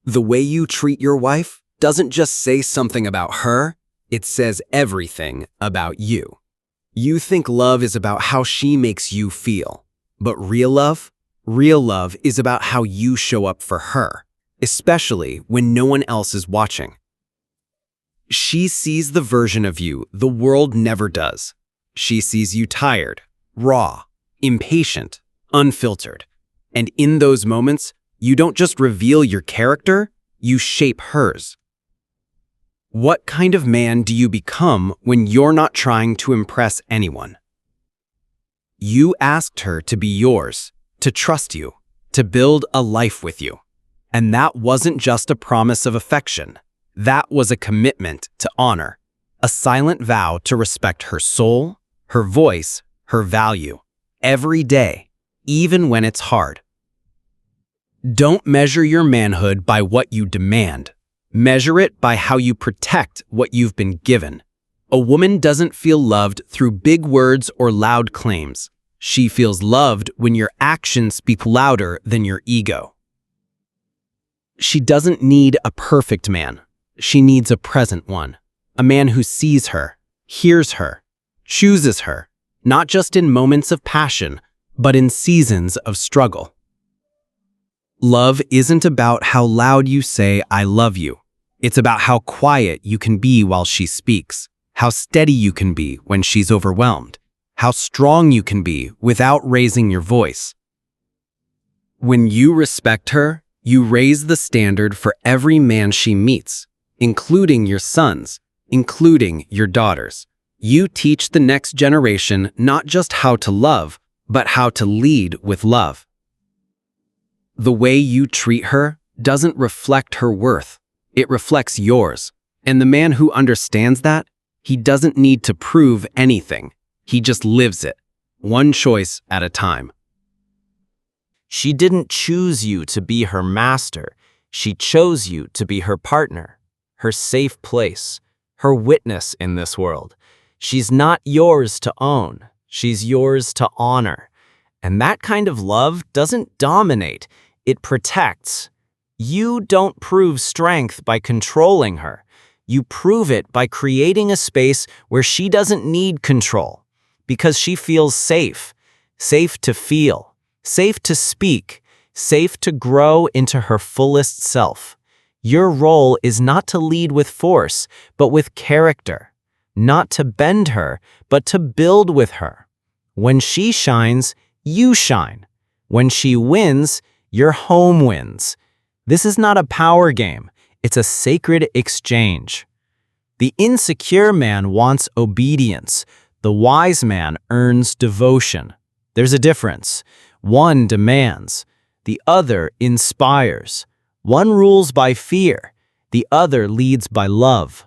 The way you treat your wife doesn't just say something about her, it says everything about you. You think love is about how she makes you feel, but real love is about how you show up for her, especially when no one else is watching. She sees the version of you the world never does. She sees you tired, raw, impatient, unfiltered. And in those moments, you don't just reveal your character, you shape hers. What kind of man do you become when you're not trying to impress anyone? You asked her to be yours, to trust you, to build a life with you. And that wasn't just a promise of affection. That was a commitment to honor, a silent vow to respect her soul, her voice, her value, every day, even when it's hard. Don't measure your manhood by what you demand. Measure it by how you protect what you've been given. A woman doesn't feel loved through big words or loud claims. She feels loved when your actions speak louder than your ego. She doesn't need a perfect man. She needs a present one. A man who sees her, hears her, chooses her, not just in moments of passion, but in seasons of struggle. Love isn't about how loud you say, "I love you." It's about how quiet you can be while she speaks, how steady you can be when she's overwhelmed, how strong you can be without raising your voice. When you respect her, you raise the standard for every man she meets, including your sons, including your daughters. You teach the next generation not just how to love, but how to lead with love. The way you treat her doesn't reflect her worth. It reflects yours. And the man who understands that, he doesn't need to prove anything. He just lives it, one choice at a time. She didn't choose you to be her master. She chose you to be her partner, her safe place, her witness in this world. She's not yours to own. She's yours to honor. And that kind of love doesn't dominate. It protects. You don't prove strength by controlling her. You prove it by creating a space where she doesn't need control, because she feels safe, safe to feel, safe to speak, safe to grow into her fullest self. Your role is not to lead with force, but with character, not to bend her, but to build with her. When she shines, you shine. When she wins, your home wins. This is not a power game. It's a sacred exchange. The insecure man wants obedience. The wise man earns devotion. There's a difference. One demands. The other inspires. One rules by fear. The other leads by love.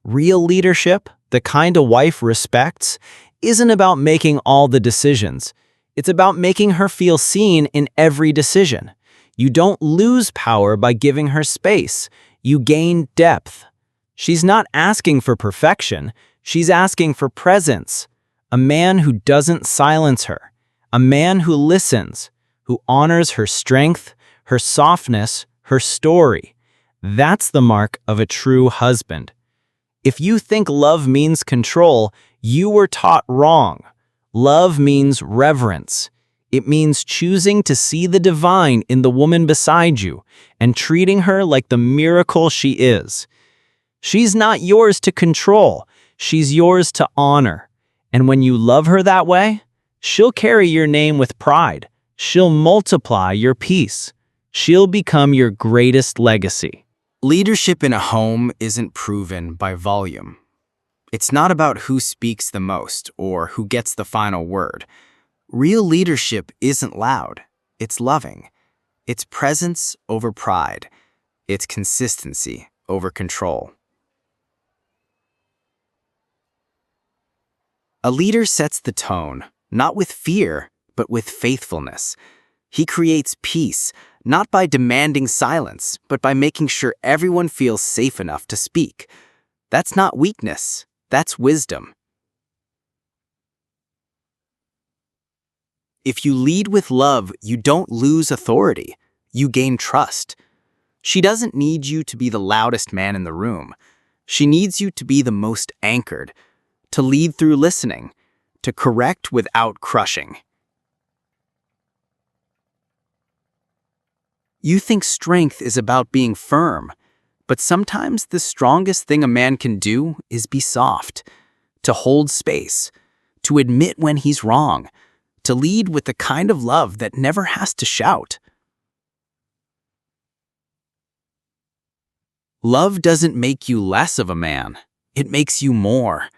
Real leadership, the kind a wife respects, isn't about making all the decisions. It's about making her feel seen in every decision. You don't lose power by giving her space. You gain depth. She's not asking for perfection. She's asking for presence. A man who doesn't silence her. A man who listens, who honors her strength, her softness, her story. That's the mark of a true husband. If you think love means control, you were taught wrong. Love means reverence. It means choosing to see the divine in the woman beside you and treating her like the miracle she is. She's not yours to control. She's yours to honor. And when you love her that way, she'll carry your name with pride. She'll multiply your peace. She'll become your greatest legacy. Leadership in a home isn't proven by volume. It's not about who speaks the most or who gets the final word. Real leadership isn't loud. It's loving. It's presence over pride. It's consistency over control. A leader sets the tone, not with fear, but with faithfulness. He creates peace, not by demanding silence, but by making sure everyone feels safe enough to speak. That's not weakness, that's wisdom. If you lead with love, you don't lose authority. You gain trust. She doesn't need you to be the loudest man in the room. She needs you to be the most anchored, to lead through listening, to correct without crushing. You think strength is about being firm, but sometimes the strongest thing a man can do is be soft, to hold space, to admit when he's wrong, to lead with the kind of love that never has to shout. Love doesn't make you less of a man. It makes you more.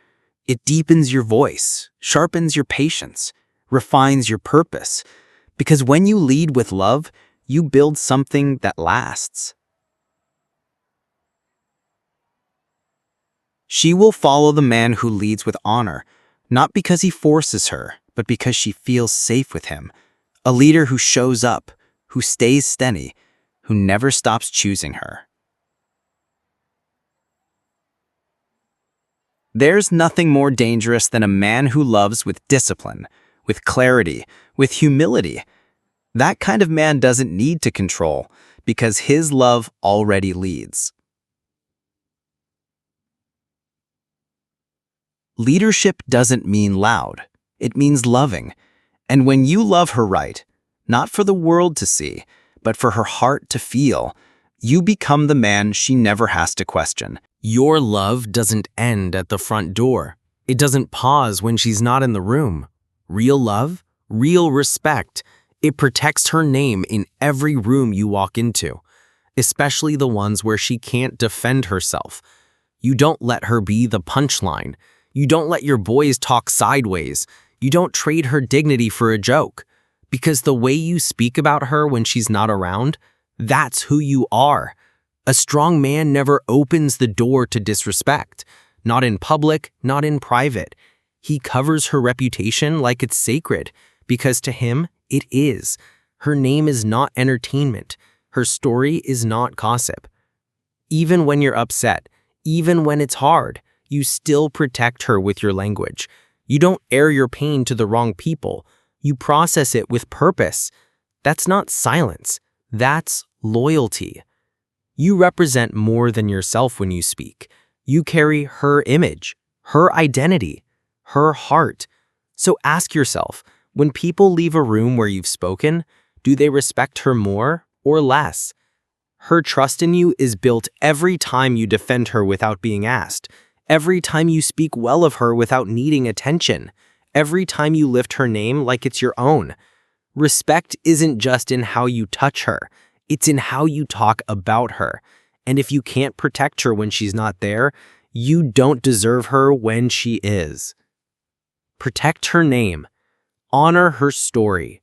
It deepens your voice, sharpens your patience, refines your purpose. Because when you lead with love, you build something that lasts. She will follow the man who leads with honor, not because he forces her, but because she feels safe with him. A leader who shows up, who stays steady, who never stops choosing her. There's nothing more dangerous than a man who loves with discipline, with clarity, with humility. That kind of man doesn't need to control, because his love already leads. Leadership doesn't mean loud. It means loving. And when you love her right, not for the world to see, but for her heart to feel, you become the man she never has to question. Your love doesn't end at the front door. It doesn't pause when she's not in the room. Real love, real respect. It protects her name in every room you walk into, especially the ones where she can't defend herself. You don't let her be the punchline. You don't let your boys talk sideways. You don't trade her dignity for a joke. Because the way you speak about her when she's not around, that's who you are. A strong man never opens the door to disrespect. Not in public, not in private. He covers her reputation like it's sacred, because to him, it is. Her name is not entertainment. Her story is not gossip. Even when you're upset, even when it's hard, you still protect her with your language. You don't air your pain to the wrong people. You process it with purpose. That's not silence. That's loyalty. You represent more than yourself when you speak. You carry her image, her identity, her heart. So ask yourself, when people leave a room where you've spoken, do they respect her more or less? Her trust in you is built every time you defend her without being asked, every time you speak well of her without needing attention, every time you lift her name like it's your own. Respect isn't just in how you touch her. It's in how you talk about her. And if you can't protect her when she's not there, you don't deserve her when she is. Protect her name. Honor her story.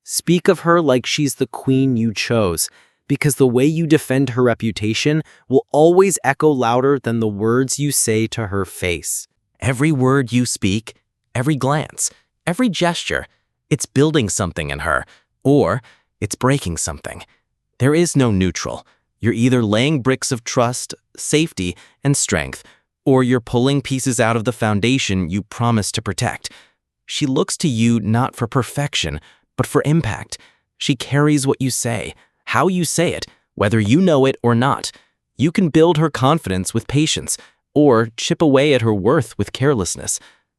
Speak of her like she's the queen you chose, because the way you defend her reputation will always echo louder than the words you say to her face. Every word you speak, every glance, every gesture, it's building something in her, or it's breaking something. There is no neutral. You're either laying bricks of trust, safety, and strength, or you're pulling pieces out of the foundation you promised to protect. She looks to you not for perfection, but for impact. She carries what you say, how you say it, whether you know it or not. You can build her confidence with patience, or chip away at her worth with carelessness.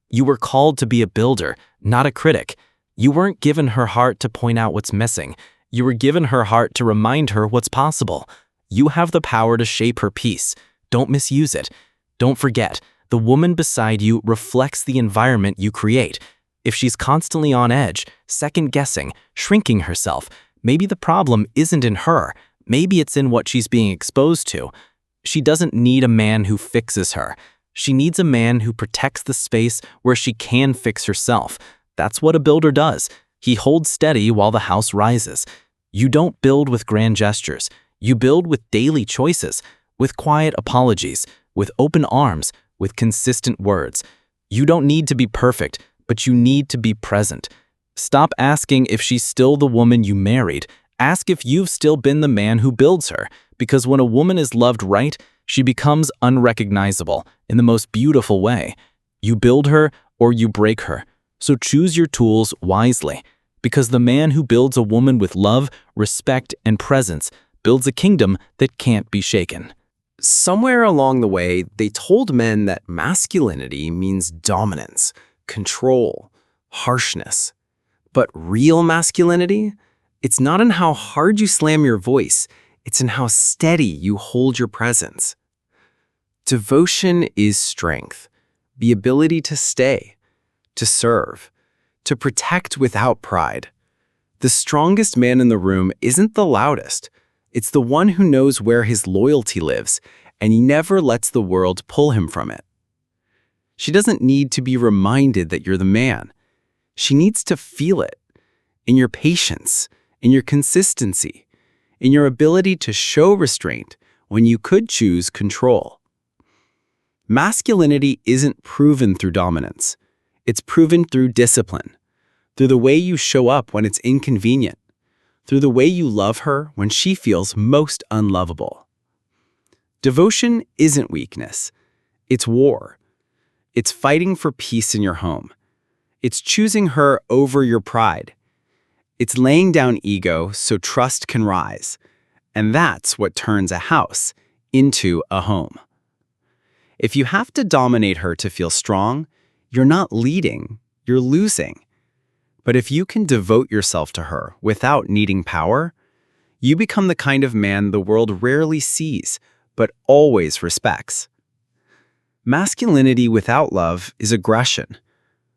You were called to be a builder, not a critic. You weren't given her heart to point out what's missing. You were given her heart to remind her what's possible. You have the power to shape her peace. Don't misuse it. Don't forget, the woman beside you reflects the environment you create. If she's constantly on edge, second-guessing, shrinking herself, maybe the problem isn't in her. Maybe it's in what she's being exposed to. She doesn't need a man who fixes her. She needs a man who protects the space where she can fix herself. That's what a builder does. He holds steady while the house rises. You don't build with grand gestures. You build with daily choices, with quiet apologies, with open arms, with consistent words. You don't need to be perfect, but you need to be present. Stop asking if she's still the woman you married. Ask if you've still been the man who builds her, because when a woman is loved right, she becomes unrecognizable in the most beautiful way. You build her or you break her. So choose your tools wisely, because the man who builds a woman with love, respect, and presence builds a kingdom that can't be shaken. Somewhere along the way, they told men that masculinity means dominance, control, harshness. But real masculinity? It's not in how hard you slam your voice, it's in how steady you hold your presence. Devotion is strength, the ability to stay, to serve, to protect without pride. The strongest man in the room isn't the loudest. It's the one who knows where his loyalty lives, and he never lets the world pull him from it. She doesn't need to be reminded that you're the man. She needs to feel it in your patience, in your consistency, in your ability to show restraint when you could choose control. Masculinity isn't proven through dominance. It's proven through discipline, through the way you show up when it's inconvenient, through the way you love her when she feels most unlovable. Devotion isn't weakness. It's war. It's fighting for peace in your home. It's choosing her over your pride. It's laying down ego so trust can rise. And that's what turns a house into a home. If you have to dominate her to feel strong, you're not leading, you're losing. But if you can devote yourself to her without needing power, you become the kind of man the world rarely sees, but always respects. Masculinity without love is aggression,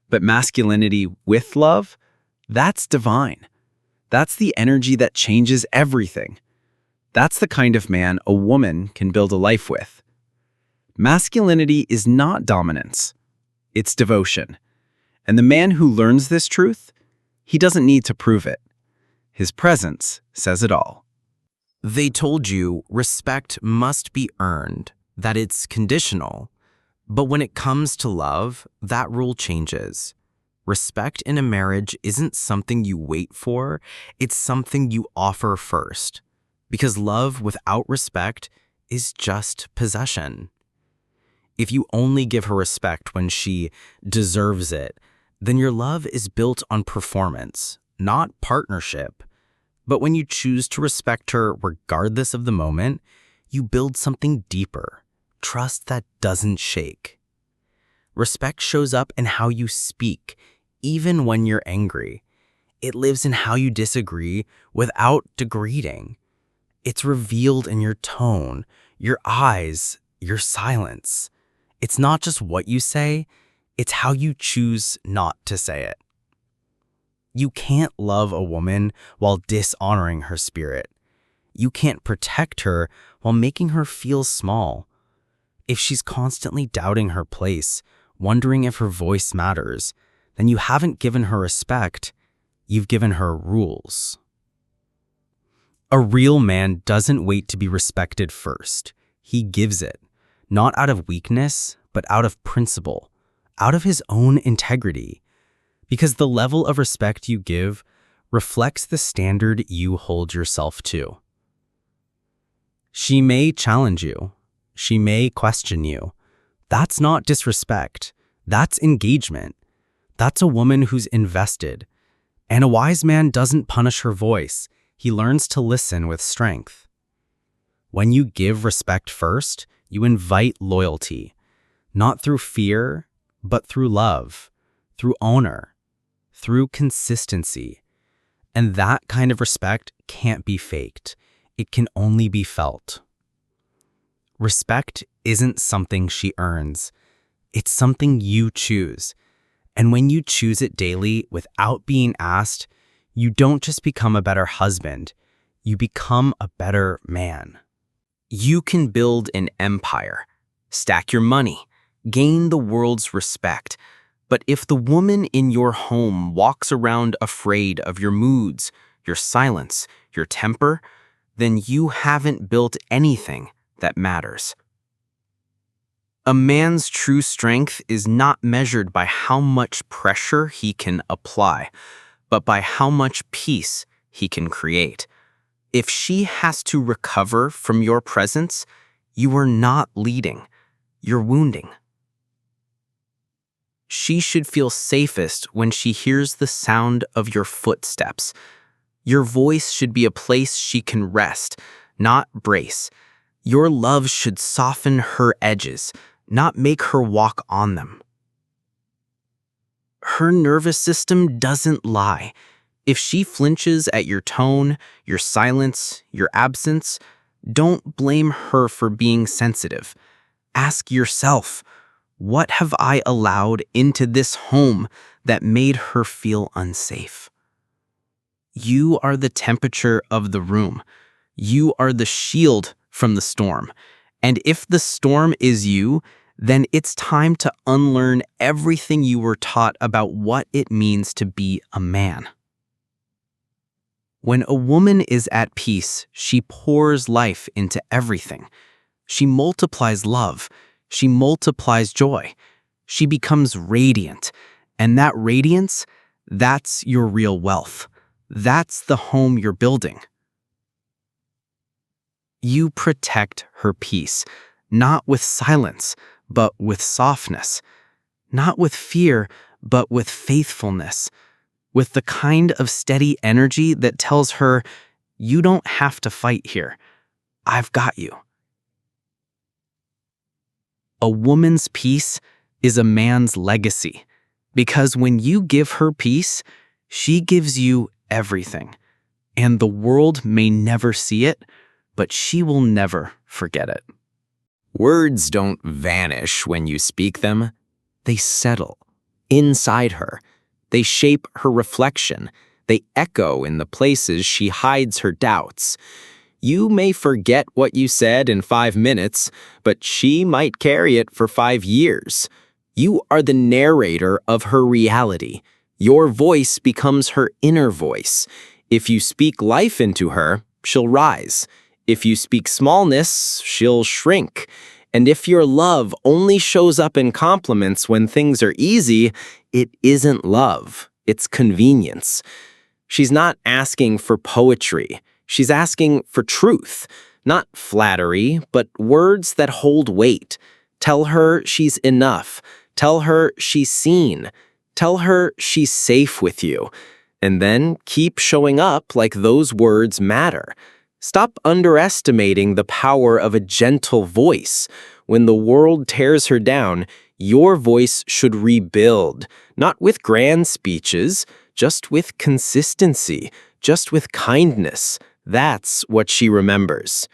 but masculinity with love, that's divine. That's the energy that changes everything. That's the kind of man a woman can build a life with. Masculinity is not dominance, it's devotion. And the man who learns this truth, he doesn't need to prove it. His presence says it all. They told you respect must be earned, that it's conditional. But when it comes to love, that rule changes. Respect in a marriage isn't something you wait for, it's something you offer first. Because love without respect is just possession. If you only give her respect when she deserves it, then your love is built on performance, not partnership. But when you choose to respect her regardless of the moment, you build something deeper, trust that doesn't shake. Respect shows up in how you speak, even when you're angry. It lives in how you disagree without degrading. It's revealed in your tone, your eyes, your silence. It's not just what you say, it's how you choose not to say it. You can't love a woman while dishonoring her spirit. You can't protect her while making her feel small. If she's constantly doubting her place, wondering if her voice matters, then you haven't given her respect, you've given her rules. A real man doesn't wait to be respected first. He gives it, not out of weakness, but out of principle, out of his own integrity. Because the level of respect you give reflects the standard you hold yourself to. She may challenge you. She may question you. That's not disrespect. That's engagement. That's a woman who's invested. And a wise man doesn't punish her voice. He learns to listen with strength. When you give respect first, you invite loyalty, not through fear, but through love, through honor, through consistency. And that kind of respect can't be faked. It can only be felt. Respect isn't something she earns. It's something you choose. And when you choose it daily without being asked, you don't just become a better husband, you become a better man. You can build an empire, stack your money, gain the world's respect. But if the woman in your home walks around afraid of your moods, your silence, your temper, then you haven't built anything that matters. A man's true strength is not measured by how much pressure he can apply, but by how much peace he can create. If she has to recover from your presence, you are not leading, you're wounding. She should feel safest when she hears the sound of your footsteps. Your voice should be a place she can rest, not brace. Your love should soften her edges, not make her walk on them. Her nervous system doesn't lie. If she flinches at your tone, your silence, your absence, don't blame her for being sensitive. Ask yourself, what have I allowed into this home that made her feel unsafe? You are the temperature of the room. You are the shield from the storm. And if the storm is you, then it's time to unlearn everything you were taught about what it means to be a man. When a woman is at peace, she pours life into everything. She multiplies love. She multiplies joy. She becomes radiant. And that radiance, that's your real wealth. That's the home you're building. You protect her peace, not with silence, but with softness. Not with fear, but with faithfulness. With the kind of steady energy that tells her, you don't have to fight here. I've got you. A woman's peace is a man's legacy, because when you give her peace, she gives you everything. And the world may never see it, but she will never forget it. Words don't vanish when you speak them. They settle inside her. They shape her reflection. They echo in the places she hides her doubts. You may forget what you said in 5 minutes, but she might carry it for 5 years. You are the narrator of her reality. Your voice becomes her inner voice. If you speak life into her, she'll rise. If you speak smallness, she'll shrink. And if your love only shows up in compliments when things are easy, it isn't love, it's convenience. She's not asking for poetry. She's asking for truth, not flattery, but words that hold weight. Tell her she's enough. Tell her she's seen. Tell her she's safe with you. And then keep showing up like those words matter. Stop underestimating the power of a gentle voice. When the world tears her down, your voice should rebuild, not with grand speeches, just with consistency, just with kindness. That's what she remembers.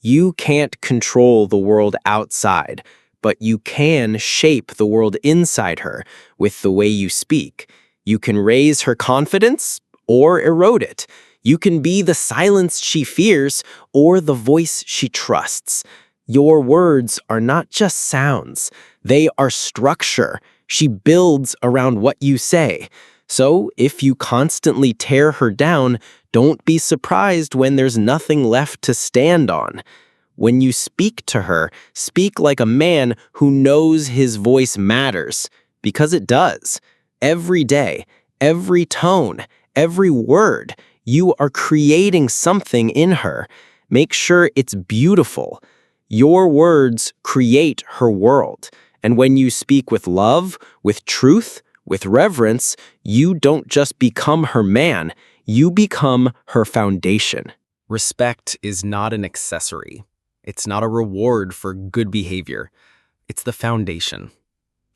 You can't control the world outside, but you can shape the world inside her with the way you speak. You can raise her confidence or erode it. You can be the silence she fears or the voice she trusts. Your words are not just sounds. They are structure. She builds around what you say. So if you constantly tear her down, don't be surprised when there's nothing left to stand on. When you speak to her, speak like a man who knows his voice matters, because it does. Every day, every tone, every word, you are creating something in her. Make sure it's beautiful. Your words create her world. And when you speak with love, with truth, with reverence, you don't just become her man, you become her foundation. Respect is not an accessory. It's not a reward for good behavior. It's the foundation.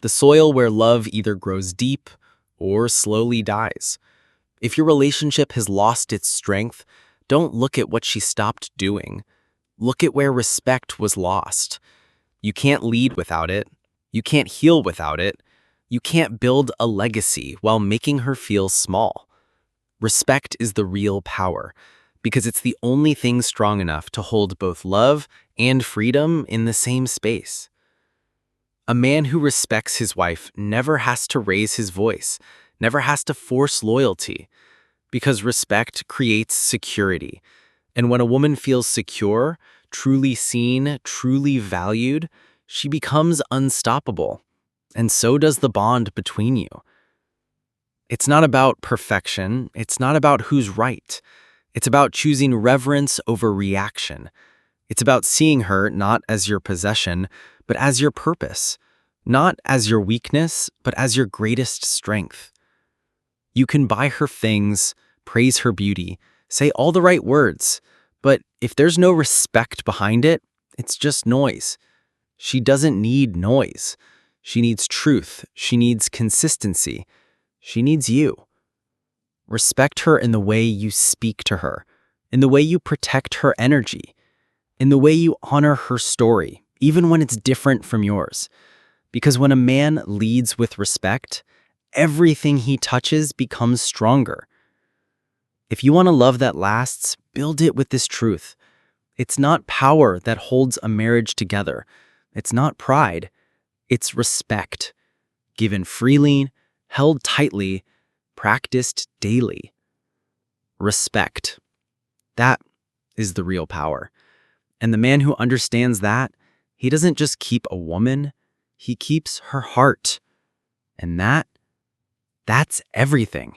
The soil where love either grows deep or slowly dies. If your relationship has lost its strength, don't look at what she stopped doing. Look at where respect was lost. You can't lead without it. You can't heal without it. You can't build a legacy while making her feel small. Respect is the real power, because it's the only thing strong enough to hold both love and freedom in the same space. A man who respects his wife never has to raise his voice, never has to force loyalty, because respect creates security. And when a woman feels secure, truly seen, truly valued, she becomes unstoppable. And so does the bond between you. It's not about perfection. It's not about who's right. It's about choosing reverence over reaction. It's about seeing her not as your possession, but as your purpose. Not as your weakness, but as your greatest strength. You can buy her things, praise her beauty, say all the right words, But if there's no respect behind it, it's just noise. She doesn't need noise. She needs truth. She needs consistency. She needs you. Respect her in the way you speak to her, in the way you protect her energy, in the way you honor her story, even when it's different from yours. Because when a man leads with respect, everything he touches becomes stronger. If you want a love that lasts, build it with this truth. It's not power that holds a marriage together. It's not pride. It's respect. Given freely, held tightly, practiced daily. Respect. That is the real power. And the man who understands that, he doesn't just keep a woman, he keeps her heart. And that's everything.